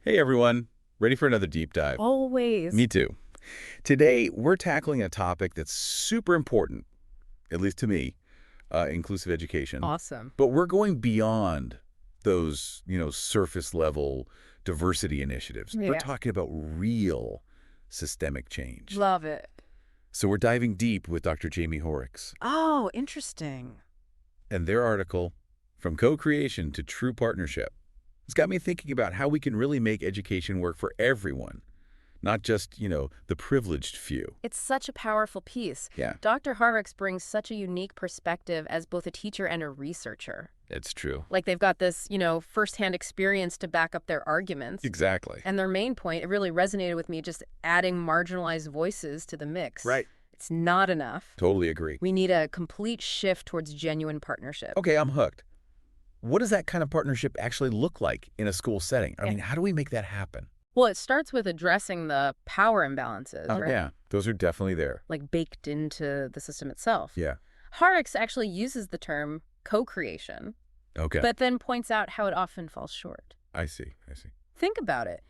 Hey everyone, ready for another deep dive? Always. Me too. Today, we're tackling a topic that's super important, at least to me, inclusive education. Awesome. But we're going beyond those, surface level diversity initiatives. We're Yeah. talking about real systemic change. Love it. So we're diving deep with Dr. Jaime Hoerricks Oh, interesting. and their article, From Co-Creation to True Partnership. It's got me thinking about how we can really make education work for everyone, not just, the privileged few. It's such a powerful piece. Yeah, Dr. Hoerricks brings such a unique perspective as both a teacher and a researcher. it's true. Like they've got this, firsthand experience to back up their arguments. Exactly. And their main point, it really resonated with me, just adding marginalized voices to the mix. Right. It's not enough. Totally agree. We need a complete shift towards genuine partnership. Okay, I'm hooked. What does that kind of partnership actually look like in a school setting? I mean, how do we make that happen? Well, it starts with addressing the power imbalances, Oh, right? yeah, those are definitely there. Like baked into the system itself. Yeah. Hoerricks actually uses the term co-creation, Okay. but then points out how it often falls short. I see. Think about it.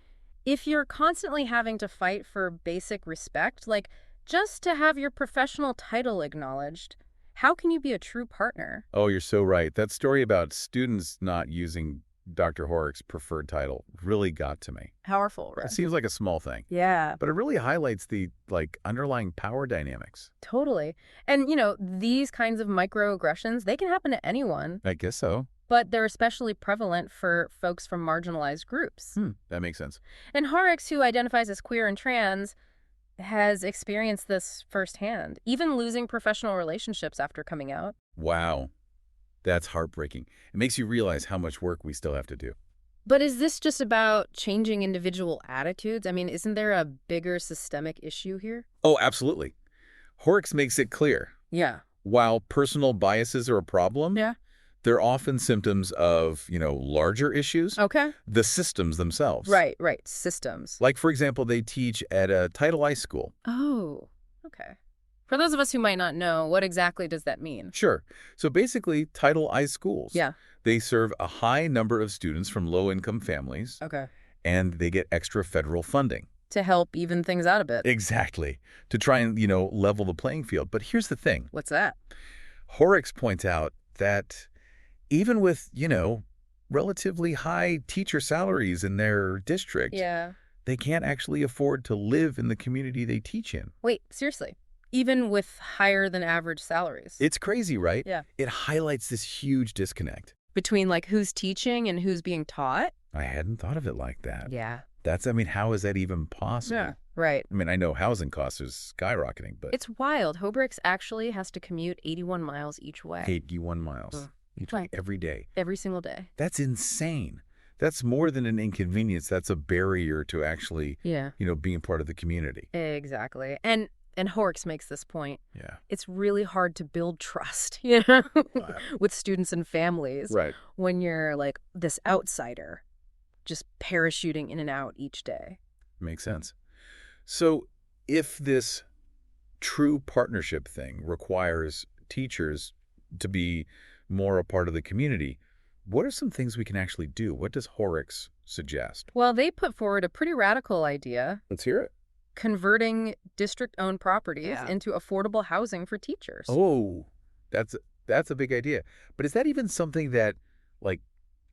If you're constantly having to fight for basic respect, like just to have your professional title acknowledged, how can you be a true partner? Oh, you're so right. That story about students not using Dr. Hoerricks' preferred title really got to me. Powerful, right? It seems like a small thing, Yeah, but it really highlights the, underlying power dynamics. totally. And, these kinds of microaggressions, they can happen to anyone, I guess so. but they're especially prevalent for folks from marginalized groups. That makes sense. And Hoerricks, who identifies as queer and trans, has experienced this firsthand, even losing professional relationships after coming out. Wow. That's heartbreaking. It makes you realize how much work we still have to do. But is this just about changing individual attitudes? I mean, isn't there a bigger systemic issue here? Oh, absolutely. Hoerricks makes it clear. Yeah. While personal biases are a problem, Yeah. they're often symptoms of, larger issues, Okay. the systems themselves. Right. Systems. Like, for example, they teach at a Title I school. Oh, okay. For those of us who might not know, what exactly does that mean? Sure. So basically, Title I schools, Yeah. they serve a high number of students from low-income families, Okay. and they get extra federal funding. To help even things out a bit. Exactly. To try and, level the playing field. But here's the thing. What's that? Hoerricks points out that even with, relatively high teacher salaries in their district, Yeah. they can't actually afford to live in the community they teach in. Wait, seriously. Even with higher than average salaries. It's crazy, right? Yeah. It highlights this huge disconnect. Between like who's teaching and who's being taught? I hadn't thought of it like that. Yeah. How is that even possible? Yeah. Right. I mean, I know housing costs are skyrocketing, but It's wild. Hoerricks actually has to commute 81 miles each way. 81 miles each way, Right. every day. Every single day. That's insane. That's more than an inconvenience. That's a barrier to actually, Yeah. being part of the community. Exactly. And Hoerricks makes this point. Yeah. It's really hard to build trust, with students and families Right. when you're like this outsider just parachuting in and out each day. Makes sense. So if this true partnership thing requires teachers to be more a part of the community, what are some things we can actually do? What does Hoerricks suggest? Well, they put forward a pretty radical idea, Let's hear it. converting district-owned properties Yeah. into affordable housing for teachers. Oh, that's a big idea. But is that even something that,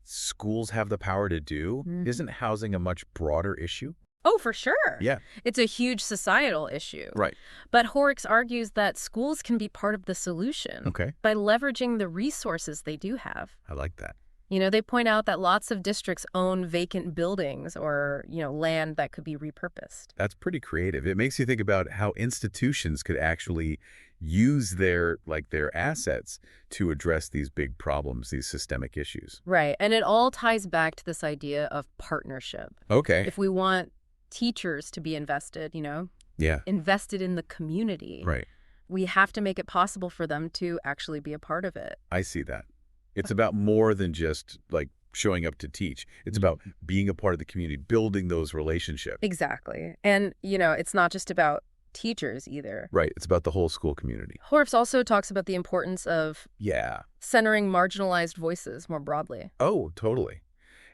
schools have the power to do? Mhm. Isn't housing a much broader issue? Oh, for sure. Yeah. It's a huge societal issue. Right. But Hoerricks argues that schools can be part of the solution Okay. by leveraging the resources they do have. I like that. They point out that lots of districts own vacant buildings or, land that could be repurposed. That's pretty creative. It makes you think about how institutions could actually use their assets to address these big problems, these systemic issues. Right. And it all ties back to this idea of partnership. Okay. If we want teachers to be invested, Yeah. invested in the community, Right. we have to make it possible for them to actually be a part of it. I see that. It's about more than just showing up to teach. It's about being a part of the community, building those relationships. Exactly. And, it's not just about teachers either. Right. It's about the whole school community. Hoerricks also talks about the importance of Yeah. centering marginalized voices more broadly. Oh, totally.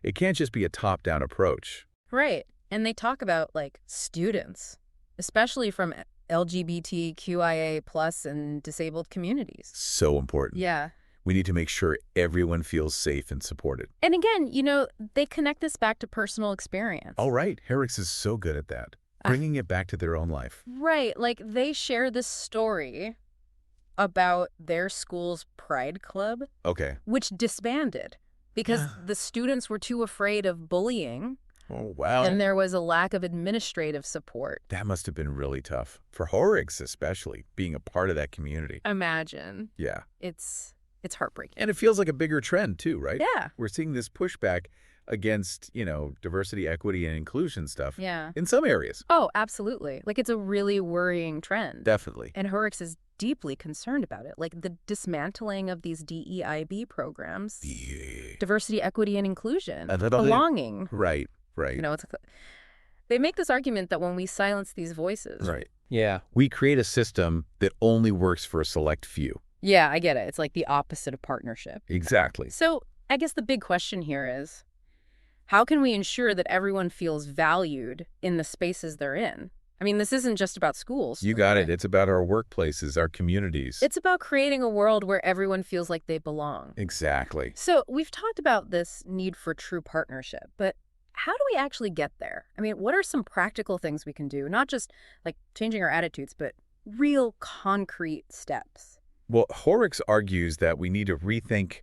It can't just be a top-down approach. Right. And they talk about, like, students, especially from LGBTQIA plus and disabled communities. So important. Yeah. We need to make sure everyone feels safe and supported. And again, they connect this back to personal experience. All right. Hoerricks is so good at that. Bringing it back to their own life. Right. Like, they share this story about their school's pride club, Okay. which disbanded because the students were too afraid of bullying. Oh, wow. And there was a lack of administrative support. That must have been really tough. For Hoerricks especially, being a part of that community. Imagine. Yeah. It's heartbreaking. And it feels like a bigger trend too, right? Yeah. We're seeing this pushback against, diversity, equity, and inclusion stuff. Yeah. In some areas. Oh, absolutely. Like, it's a really worrying trend. Definitely. And Hoerricks is deeply concerned about it. Like, the dismantling of these DEIB programs. Yeah. Diversity, equity, and inclusion. A little bit. Belonging. Right. They make this argument that when we silence these voices. Right. Yeah. We create a system that only works for a select few. Yeah, I get it. It's like the opposite of partnership. Exactly. So I guess the big question here is, how can we ensure that everyone feels valued in the spaces they're in? I mean, this isn't just about schools. You got it. It's about our workplaces, our communities. It's about creating a world where everyone feels like they belong. Exactly. So we've talked about this need for true partnership, but how do we actually get there? I mean, what are some practical things we can do? Not just like changing our attitudes, but real concrete steps. Well, Hoerricks argues that we need to rethink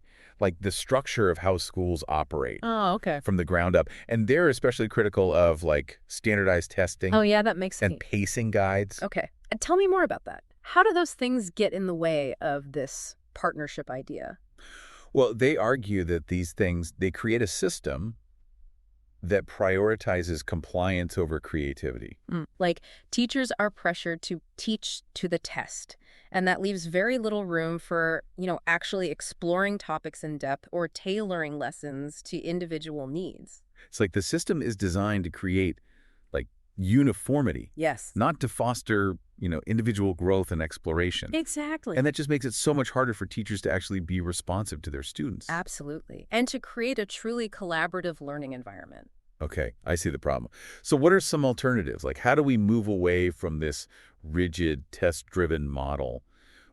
the structure of how schools operate. Oh, okay. From the ground up. And they're especially critical of standardized testing. Oh, yeah, that makes sense. And pacing guides. Okay. And tell me more about that. How do those things get in the way of this partnership idea? Well, they argue that these things, they create a system that prioritizes compliance over creativity. Like, teachers are pressured to teach to the test, and that leaves very little room for, actually exploring topics in depth or tailoring lessons to individual needs. It's like the system is designed to create uniformity. Yes. Not to foster, individual growth and exploration. Exactly. And that just makes it so much harder for teachers to actually be responsive to their students. Absolutely. And to create a truly collaborative learning environment. Okay, I see the problem. So what are some alternatives? How do we move away from this rigid, test-driven model?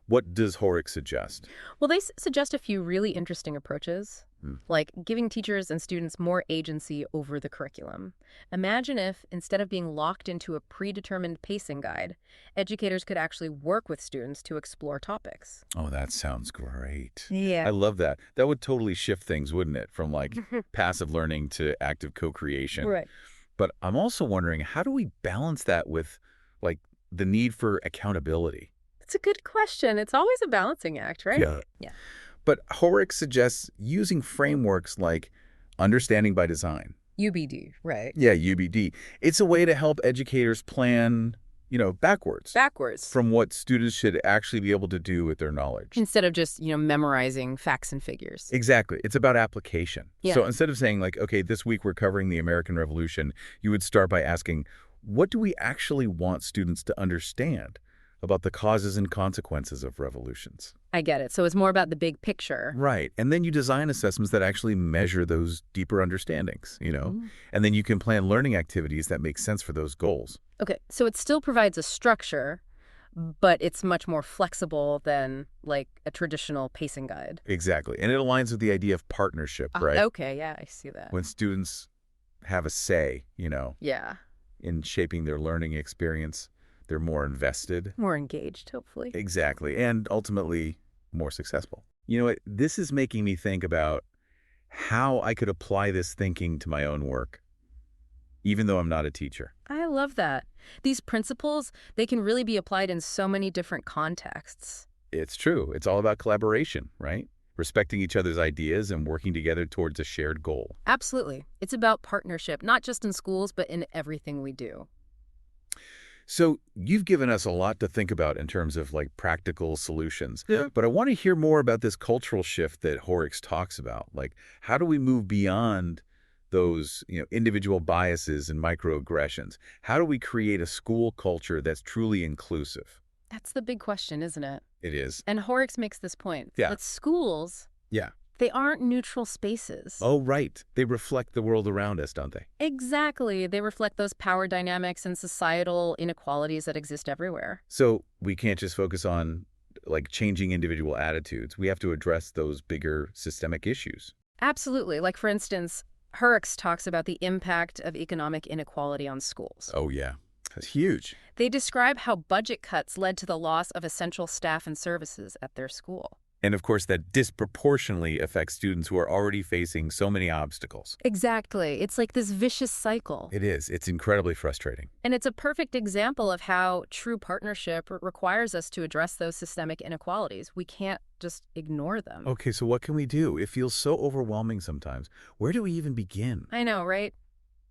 What does Hoerricks suggest? Well, they suggest a few really interesting approaches, like giving teachers and students more agency over the curriculum. Imagine if, instead of being locked into a predetermined pacing guide, educators could actually work with students to explore topics. Oh, that sounds great. Yeah. I love that. That would totally shift things, wouldn't it? From passive learning to active co-creation. Right. But I'm also wondering, how do we balance that with the need for accountability? It's a good question. It's always a balancing act, right? Yeah. But Hoerricks suggests using frameworks like understanding by design. UBD, right. Yeah, UBD. It's a way to help educators plan, backwards. Backwards. From what students should actually be able to do with their knowledge. Instead of just, memorizing facts and figures. Exactly. It's about application. Yeah. So instead of saying okay, this week we're covering the American Revolution, you would start by asking, what do we actually want students to understand about the causes and consequences of revolutions? I get it. So it's more about the big picture. Right. And then you design assessments that actually measure those deeper understandings, And then you can plan learning activities that make sense for those goals. Okay. So it still provides a structure, but it's much more flexible than a traditional pacing guide. Exactly. And it aligns with the idea of partnership, right? Okay. Yeah, I see that. When students have a say, Yeah. in shaping their learning experience, they're more invested. More engaged, hopefully. Exactly. And ultimately more successful. You know what? This is making me think about how I could apply this thinking to my own work, even though I'm not a teacher. I love that. These principles, they can really be applied in so many different contexts. It's true. It's all about collaboration, right? Respecting each other's ideas and working together towards a shared goal. Absolutely. It's about partnership, not just in schools, but in everything we do. So you've given us a lot to think about in terms of practical solutions. Yeah. But I want to hear more about this cultural shift that Hoerricks talks about. How do we move beyond those, individual biases and microaggressions? How do we create a school culture that's truly inclusive? That's the big question, isn't it? It is. And Hoerricks makes this point. Yeah. That schools, Yeah. They aren't neutral spaces. Oh, right. They reflect the world around us, don't they? Exactly. They reflect those power dynamics and societal inequalities that exist everywhere. So we can't just focus on, like, changing individual attitudes. We have to address those bigger systemic issues. Absolutely. Like, for instance, Hoerricks talks about the impact of economic inequality on schools. Oh, yeah. That's huge. They describe how budget cuts led to the loss of essential staff and services at their school. And of course, that disproportionately affects students who are already facing so many obstacles. Exactly. It's like this vicious cycle. It is. It's incredibly frustrating. And it's a perfect example of how true partnership requires us to address those systemic inequalities. We can't just ignore them. Okay, so what can we do? It feels so overwhelming sometimes. Where do we even begin? I know, right?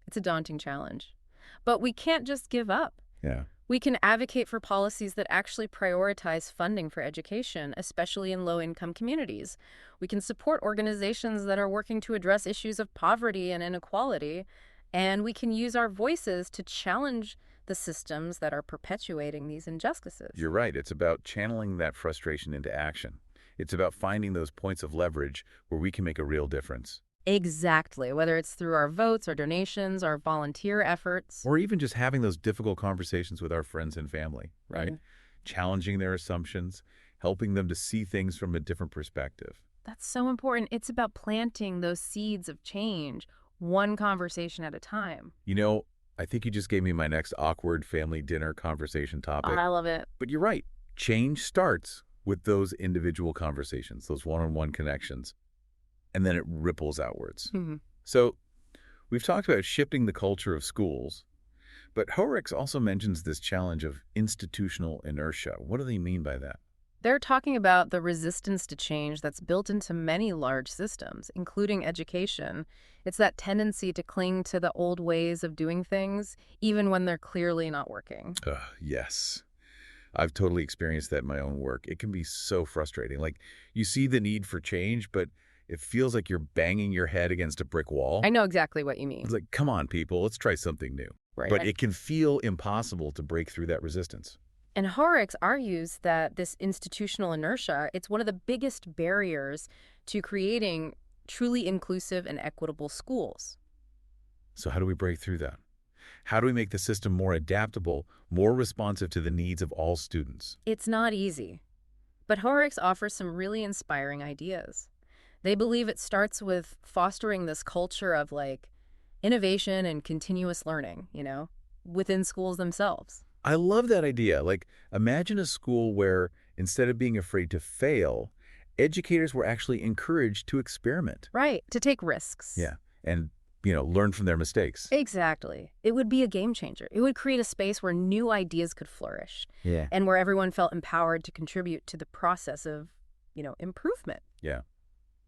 It's a daunting challenge. But we can't just give up. Yeah. We can advocate for policies that actually prioritize funding for education, especially in low-income communities. We can support organizations that are working to address issues of poverty and inequality, and we can use our voices to challenge the systems that are perpetuating these injustices. You're right. It's about channeling that frustration into action. It's about finding those points of leverage where we can make a real difference. Exactly, whether it's through our votes, our donations, our volunteer efforts. Or even just having those difficult conversations with our friends and family, right? Mhm. Challenging their assumptions, helping them to see things from a different perspective. That's so important. It's about planting those seeds of change, one conversation at a time. You know, I think you just gave me my next awkward family dinner conversation topic. I love it. But you're right. Change starts with those individual conversations, those one-on-one connections, and then it ripples outwards. Mhm. So we've talked about shifting the culture of schools, but Hoerricks also mentions this challenge of institutional inertia. What do they mean by that? They're talking about the resistance to change that's built into many large systems, including education. It's that tendency to cling to the old ways of doing things, even when they're clearly not working. Yes. I've totally experienced that in my own work. It can be so frustrating. Like, you see the need for change, but it feels like you're banging your head against a brick wall. I know exactly what you mean. It's like, come on, people, let's try something new. Right. But it can feel impossible to break through that resistance. And Hoerricks argues that this institutional inertia, it's one of the biggest barriers to creating truly inclusive and equitable schools. So how do we break through that? How do we make the system more adaptable, more responsive to the needs of all students? It's not easy, but Hoerricks offers some really inspiring ideas. They believe it starts with fostering this culture of, like, innovation and continuous learning, within schools themselves. I love that idea. Like, imagine a school where, instead of being afraid to fail, educators were actually encouraged to experiment. Right, to take risks. Yeah, and, learn from their mistakes. Exactly. It would be a game changer. It would create a space where new ideas could flourish. Yeah. And where everyone felt empowered to contribute to the process of, improvement. Yeah.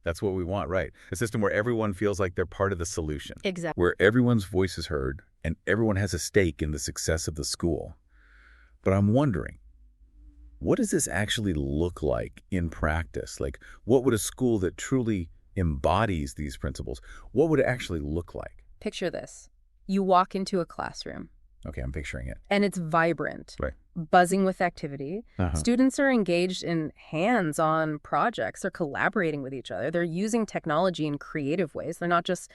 That's what we want, right? A system where everyone feels like they're part of the solution. Exactly. Where everyone's voice is heard and everyone has a stake in the success of the school. But I'm wondering, what does this actually look like in practice? Like, what would a school that truly embodies these principles, what would it actually look like? Picture this. You walk into a classroom. Okay, I'm picturing it. And it's vibrant, Right. buzzing with activity. Uh-huh. Students are engaged in hands-on projects. They're collaborating with each other. They're using technology in creative ways. They're not just,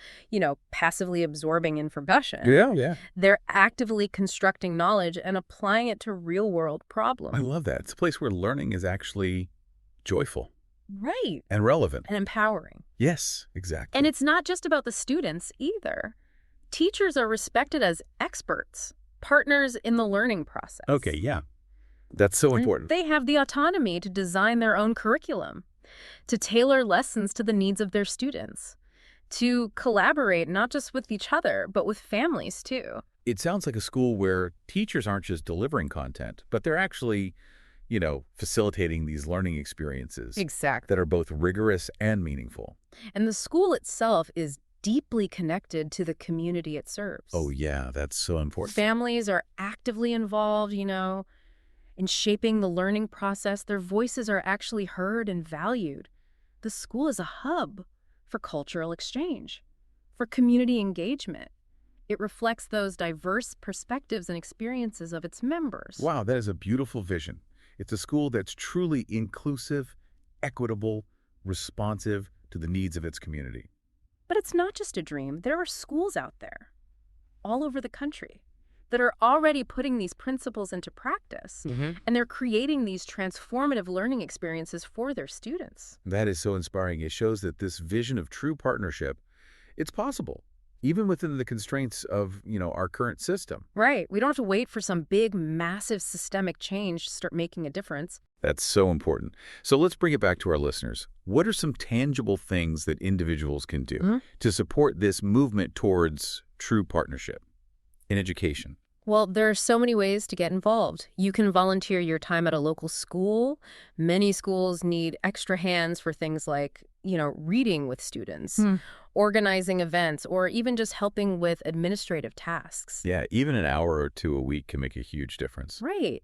passively absorbing information. Yeah. They're actively constructing knowledge and applying it to real-world problems. I love that. It's a place where learning is actually joyful. Right. And relevant. And empowering. Yes, exactly. And it's not just about the students either. Teachers are respected as experts, partners in the learning process. Okay, yeah. That's so important. They have the autonomy to design their own curriculum, to tailor lessons to the needs of their students, to collaborate not just with each other, but with families too. It sounds like a school where teachers aren't just delivering content, but they're actually, facilitating these learning experiences. Exactly. That are both rigorous and meaningful. And the school itself is deeply connected to the community it serves. Oh, yeah, that's so important. Families are actively involved, in shaping the learning process. Their voices are actually heard and valued. The school is a hub for cultural exchange, for community engagement. It reflects those diverse perspectives and experiences of its members. Wow, that is a beautiful vision. It's a school that's truly inclusive, equitable, responsive to the needs of its community. But it's not just a dream. There are schools out there, all over the country, that are already putting these principles into practice. And they're creating these transformative learning experiences for their students. That is so inspiring. It shows that this vision of true partnership, it's possible, even within the constraints of, our current system. Right. We don't have to wait for some big, massive systemic change to start making a difference. That's so important. So let's bring it back to our listeners. What are some tangible things that individuals can do to support this movement towards true partnership in education? Well, there are so many ways to get involved. You can volunteer your time at a local school. Many schools need extra hands for things like, reading with students, organizing events, or even just helping with administrative tasks. Yeah, even an hour or two a week can make a huge difference. Right.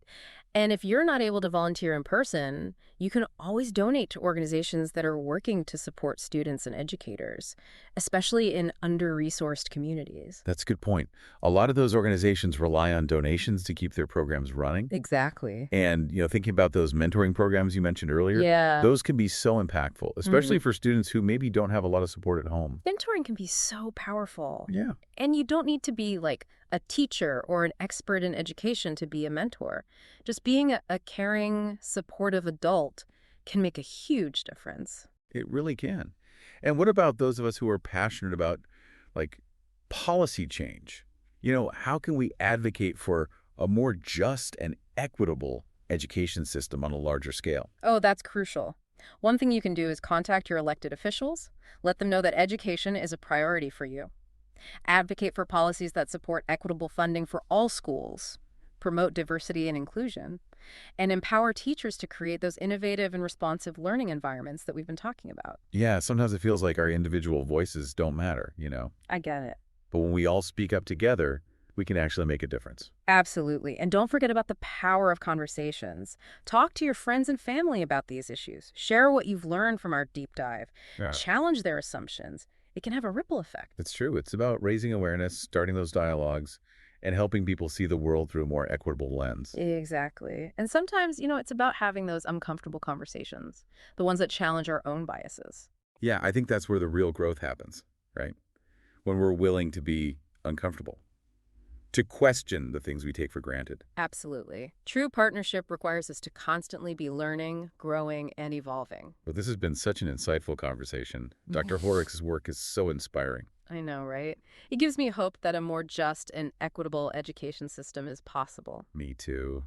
And if you're not able to volunteer in person, you can always donate to organizations that are working to support students and educators, especially in under-resourced communities. That's a good point. A lot of those organizations rely on donations to keep their programs running. Exactly. And, thinking about those mentoring programs you mentioned earlier, Yeah. those can be so impactful, especially for students who maybe don't have a lot of support at home. Mentoring can be so powerful. Yeah. And you don't need to be like a teacher or an expert in education to be a mentor. Just being a caring, supportive adult can make a huge difference. It really can. And what about those of us who are passionate about, policy change? How can we advocate for a more just and equitable education system on a larger scale? Oh, that's crucial. One thing you can do is contact your elected officials. Let them know that education is a priority for you. Advocate for policies that support equitable funding for all schools, promote diversity and inclusion, and empower teachers to create those innovative and responsive learning environments that we've been talking about. Yeah, sometimes it feels like our individual voices don't matter, I get it. But when we all speak up together, we can actually make a difference. Absolutely. And don't forget about the power of conversations. Talk to your friends and family about these issues. Share what you've learned from our deep dive. Yeah. Challenge their assumptions. It can have a ripple effect. It's true. It's about raising awareness, starting those dialogues, and helping people see the world through a more equitable lens. Exactly. And sometimes, it's about having those uncomfortable conversations, the ones that challenge our own biases. Yeah, I think that's where the real growth happens, right? When we're willing to be uncomfortable, to question the things we take for granted. Absolutely. True partnership requires us to constantly be learning, growing, and evolving. But this has been such an insightful conversation. Dr. Hoerricks' work is so inspiring. I know, right? It gives me hope that a more just and equitable education system is possible. Me too.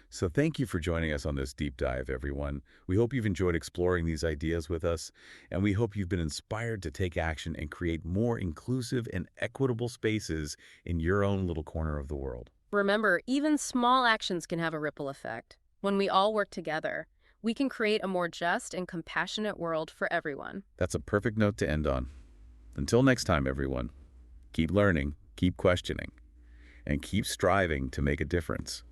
So thank you for joining us on this deep dive, everyone. We hope you've enjoyed exploring these ideas with us, and we hope you've been inspired to take action and create more inclusive and equitable spaces in your own little corner of the world. Remember, even small actions can have a ripple effect. When we all work together, we can create a more just and compassionate world for everyone. That's a perfect note to end on. Until next time, everyone, keep learning, keep questioning, and keep striving to make a difference.